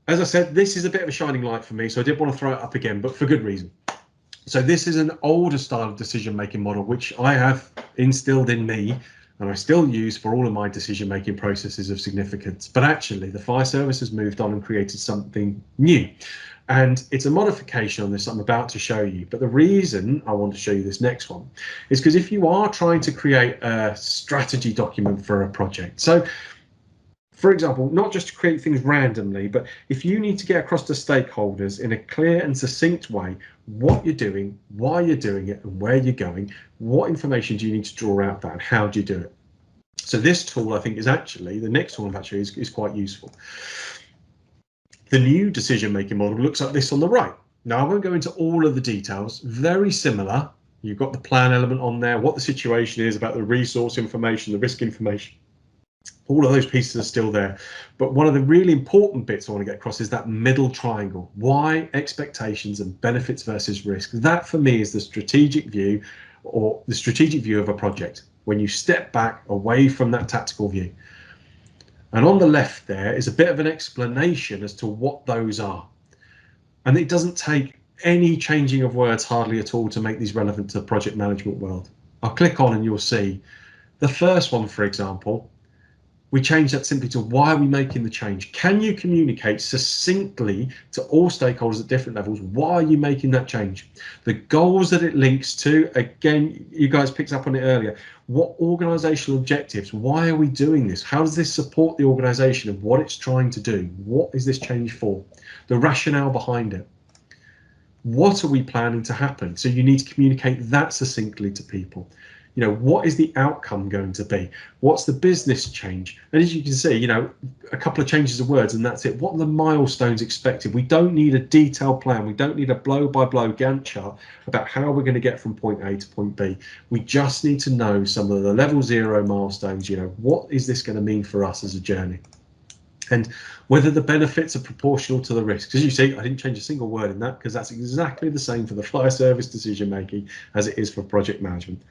as I said, this is a bit of a shining light for me, so I did want to throw it up again, but for good reason. So this is an older style of decision-making model, which I have instilled in me and I still use for all of my decision-making processes of significance. But actually, the fire service has moved on and created something new. And it's a modification on this I'm about to show you. But the reason I want to show you this next one is because if you are trying to create a strategy document for a project, so for example, not just to create things randomly, but if you need to get across to stakeholders in a clear and succinct way what you're doing, why you're doing it, and where you're going, what information do you need to draw out that, and how do you do it? So this tool, I think, is actually, the next tool actually is quite useful. The new decision-making model looks like this on the right. Now, I won't go into all of the details, very similar. You've got the plan element on there, what the situation is about the resource information, the risk information. All of those pieces are still there. But one of the really important bits I want to get across is that middle triangle. Why, expectations, and benefits versus risk. That for me is the strategic view, or the strategic view of a project, when you step back away from that tactical view. And on the left there is a bit of an explanation as to what those are. And it doesn't take any changing of words hardly at all to make these relevant to the project management world. I'll click on and you'll see the first one, for example, we change that simply to why are we making the change? Can you communicate succinctly to all stakeholders at different levels? Why are you making that change? The goals that it links to, again, you guys picked up on it earlier. What organizational objectives? Why are we doing this? How does this support the organization and what it's trying to do? What is this change for? The rationale behind it. What are we planning to happen? So you need to communicate that succinctly to people. You know, what is the outcome going to be? What's the business change? And as you can see, you know, a couple of changes of words and that's it. What are the milestones expected? We don't need a detailed plan. We don't need a blow-by-blow Gantt chart about how we're going to get from point A to point B. We just need to know some of the level 0 milestones. You know, what is this going to mean for us as a journey? And whether the benefits are proportional to the risks. As you see, I didn't change a single word in that because that's exactly the same for the fire service decision making as it is for project management.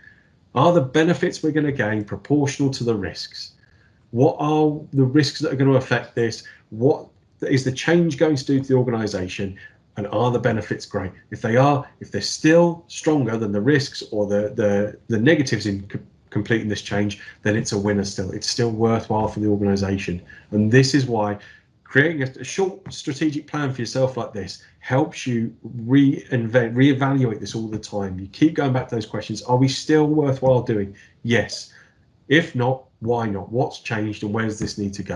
Are the benefits we're going to gain proportional to the risks? What are the risks that are going to affect this? What is the change going to do to the organization? And are the benefits great? If they are, if they're still stronger than the risks or the negatives in completing this change, then it's a winner still. It's still worthwhile for the organization. And this is why creating a short strategic plan for yourself like this helps you reevaluate this all the time. You keep going back to those questions. Are we still worthwhile doing? Yes. If not, why not? What's changed and where does this need to go?